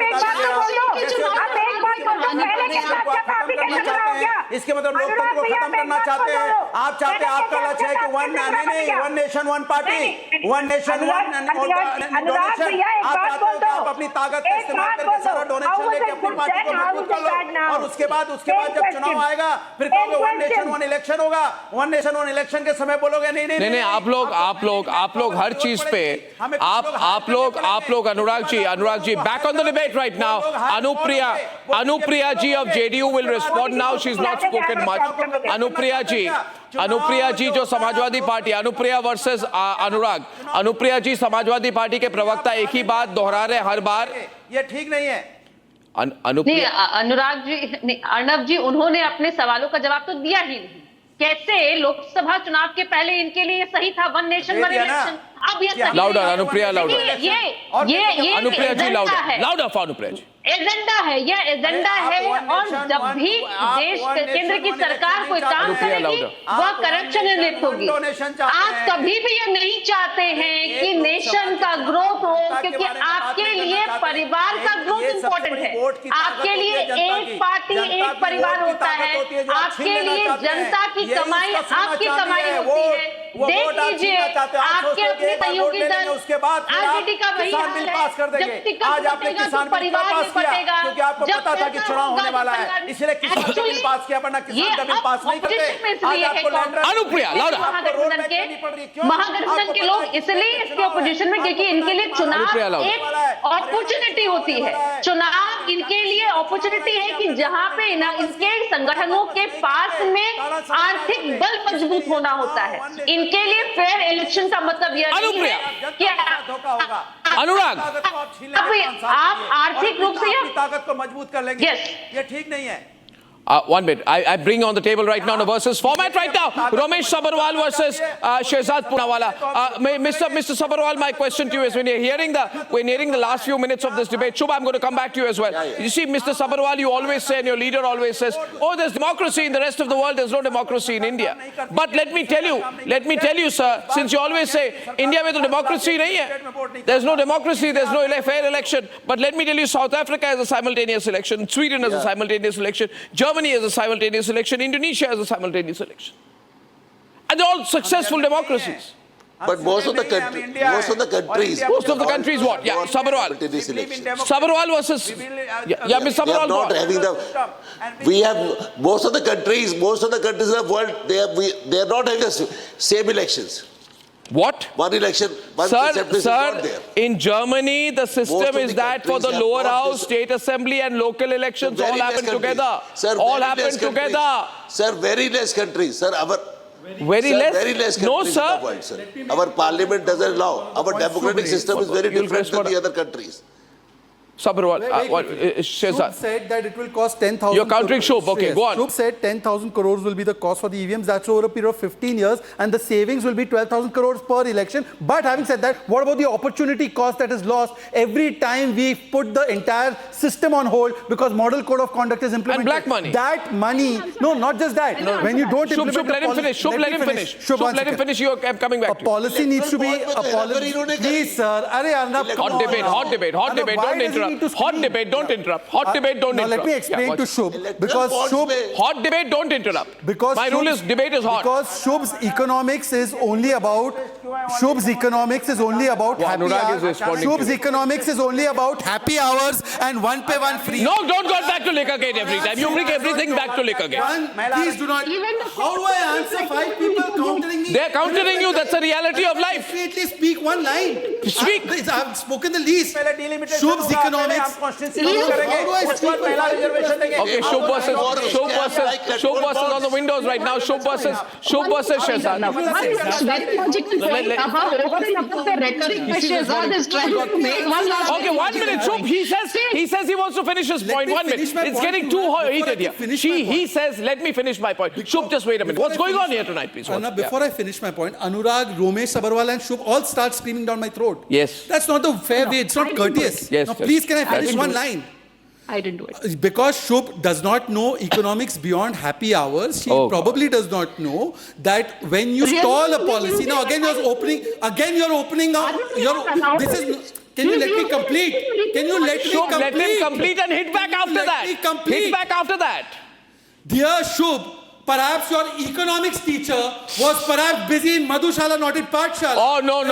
मुझे बताइए। इसके मतलब लोकतंत्र को खत्म करना चाहते हैं आप, चाहते हैं आपका लक्ष्य है कि one nation one party, one nation one donation. आप चाहते हो कि आप अपनी ताकत का इस्तेमाल करके सारा डोनेशन लेके अपनी पार्टी को मजबूत कर लो और उसके बाद जब चुनाव आएगा फिर कहोगे वन नेशन वन इलेक्शन होगा। वन नेशन वन इलेक्शन के समय बोलोगे नहीं, आप लोग हर चीज पे आप लोग Anurag ji back on the debate right now. Anupriya ji of JDU will respond now. She's not spoken much. Anupriya ji जो समाजवादी पार्टी, Anupriya versus अनुराग। Anupriya ji समाजवादी पार्टी के प्रवक्ता एक ही बात दोहरा रहे हर बार, ये ठीक नहीं है। अनुराग जी, अर्णब जी, उन्होंने अपने सवालों का जवाब तो दिया ही नहीं। कैसे लोकसभा चुनाव के पहले इनके लिए सही था वन नेशन वन इलेक्शन, अब ये लाउडर अनुप्रिया लाउडर, ये Anupriya ji louder for Anupriya ji agenda है, यह एजेंडा है। और जब भी देश केंद्र की सरकार कोई काम करेगी वह करप्शन में लिप्त होगी। आप कभी भी ये नहीं चाहते हैं कि नेशन का ग्रोथ हो, क्योंकि आपके लिए परिवार का ग्रोथ इंपॉर्टेंट है। आपके लिए एक पार्टी एक परिवार होता है, आपके लिए जनता की कमाई आपकी कमाई होती है। देख लीजिए आपके अपने सहयोगी दल आरजेडी का वही हाल है, जब टिकट बटेगा तो परिवार में बटेगा, क्योंकि आपको पता था कि चुनाव होने वाला है, इसलिए किसान का बिल पास किया, वरना किसान का बिल पास नहीं करते। आज आपको अनुप्रिया महागठबंधन के लोग इसलिए इसके ऑपोजिशन में, क्योंकि इनके लिए चुनाव एक अपॉर्चुनिटी होती है। चुनाव इनके लिए अपॉर्चुनिटी है कि जहां पे इनके संगठनों के पास में आर्थिक बल मजबूत होना होता है। इनके लिए फेयर इलेक्शन का मतलब यह नहीं है कि अनुराग आप आर्थिक रूप से ताकत को मजबूत कर लेंगे, ये ठीक नहीं है। 1 minute. I bring on the table right now in a versus format right now. Ramesh Sabharwal versus Shehzad Poonawala. Mr. Sabharwal, my question to you is, when you're hearing the last few minutes of this debate, Shubha, I'm going to come back to you as well. You see, Mr. Sabharwal, you always say, and your leader always says, oh, there's democracy in the rest of the world, there's no democracy in India. But let me tell you, sir, since you always say, India में तो democracy नहीं है, there's no democracy, there's no fair election. But let me tell you, South Africa has a simultaneous election, Sweden has a simultaneous election, Germany has a simultaneous election, Indonesia has a simultaneous election. And they're all successful democracies. But most of the countries, Most of the countries what? Yeah, Sabharwal. Sabharwal versus. Yeah, Ms. They are Sabharwal. not having the. We have most of the countries in the world. They are not having the same elections. What? One election, one concept is not there. In Germany, the system is that for the lower house, state assembly and local elections all happen together. Sir, all happen together. Sir, very less countries. Sir, very less countries no, sir. in the world, sir. Our parliament doesn't allow. Our democratic system is very different than the other countries. Sabharwal, Shub said that it will cost 10,000. You're countering Shub. Okay, yes. Go on. Shub said 10,000 crores will be the cost for the EVMs. That's over a period of 15 years, and the savings will be 12,000 crores per election. But having said that, what about the opportunity cost that is lost every time we put the entire system on hold because model code of conduct is implemented? And black money. That money, no, not just that. No. When you don't implement Shub, let him finish. Shub, let him finish. Shub, let him finish. I'm coming back. A policy needs to be a policy. Please, sir. Arnab, hot debate. Don't interrupt. Hot debate. Don't interrupt. Hot debate, don't interrupt. Now let me explain to Shub. Because Shub... Hot debate, don't interrupt. Because my rule is debate is hot. Because Shub's economics is only about... Shub's economics is only about happy hours. Shub's economics is only about happy hours and one pay, one free. No, don't go back to Liquor Gate every time. You bring everything back to Liquor Gate. Please do not... How do I answer 5 people countering me? They're countering you. That's the reality of life. At least speak one line. Speak. I've spoken the least. Shub's economics... Okay, Shub versus on the windows right now. Shub versus Shehzad. Okay, 1 minute. Shub, he says he wants to finish his point. 1 minute. It's getting too heated here. He says, let me finish my point. Shub, just wait a minute. What's going on here tonight, please? Before I finish my point, Anurag, Romesh, Sabharwal and Shub all start screaming down my throat. Yes. That's not the fair way. It's not courteous. Yes. Now, please, can I finish one line? I didn't do it. Because Shub does not know economics beyond happy hours. She probably does not know that when you stall a policy, now again you're opening up. Can you let me complete? Can you let me complete? Let him complete and hit back after that. Hit back after that. Dear Shub, perhaps your economics teacher was perhaps busy in Madhushala, not in Pathshala. Oh, no.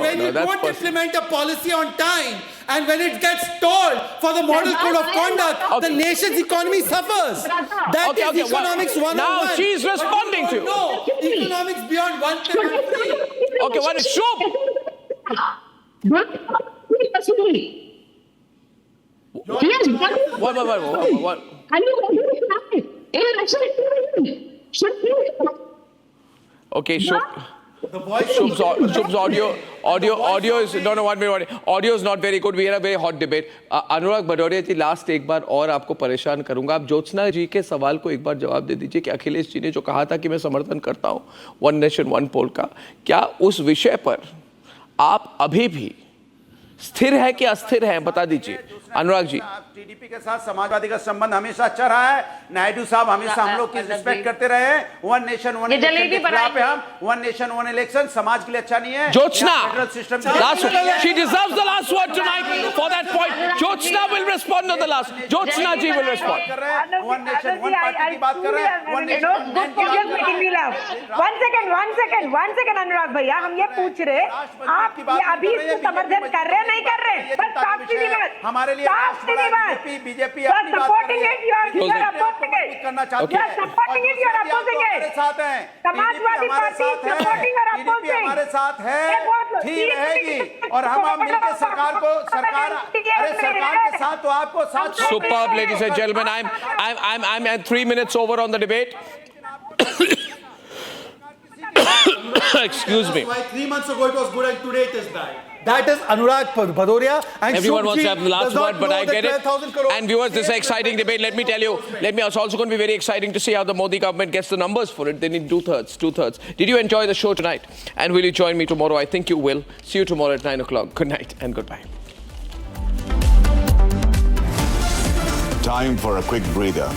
When you don't implement a policy on time and when it gets stalled for the model code of conduct, the nation's economy suffers. That is economics 101. Now she's responding to you. No, economics beyond one thing. Okay, what is Shub? What? Okay, Shub's audio is no 1 minute. Audio is not very good. We had a very hot debate. Anurag Bhadauria ji, last एक बार और आपको परेशान करूंगा. आप ज्योत्सना जी के सवाल को एक बार जवाब दे दीजिए कि अखिलेश जी ने जो कहा था कि मैं समर्थन करता हूं वन नेशन वन पोल का, क्या उस विषय पर आप अभी भी स्थिर है कि अस्थिर है, बता दीजिए अनुराग जी. टीडीपी के साथ समाजवादी का संबंध हमेशा अच्छा रहा है. नायडू साहब हमेशा हम लोग की रिस्पेक्ट करते रहे हैं. वन नेशन वन इलेक्शन के खिलाफ है हम. वन नेशन वन इलेक्शन समाज के लिए अच्छा नहीं है. Jyotsna, she deserves the last word tonight for that point. Jyotsna will respond to the last. Jyotsna ji will respond. One nation one party की बात कर रहे हैं. वन नेशन वन सेकंड अनुराग भैया, हम ये पूछ रहे आप अभी समर्थन कर रहे नहीं कर रहे, बस हमारे लिए BJP supporting it, you are opposing it. Okay. Supporting it, you are opposing it. Samajwadi party supporting और opposing हमारे साथ है, ठीक रहेगी और हम मिलकर सरकार के साथ तो आपको साथ. Superb, ladies and gentlemen. I'm at 3 minutes over on the debate. Excuse me. Why 3 months ago it was good and today it is bad. That is Anurag Bhadoria. And everyone wants to have the last word, but I get it. And viewers, this is an exciting debate. Let me tell you, it's also going to be very exciting to see how the Modi government gets the numbers for it. They need two-thirds. Did you enjoy the show tonight? And will you join me tomorrow? I think you will. See you tomorrow at 9 o'clock. Good night and goodbye. Time for a quick breather.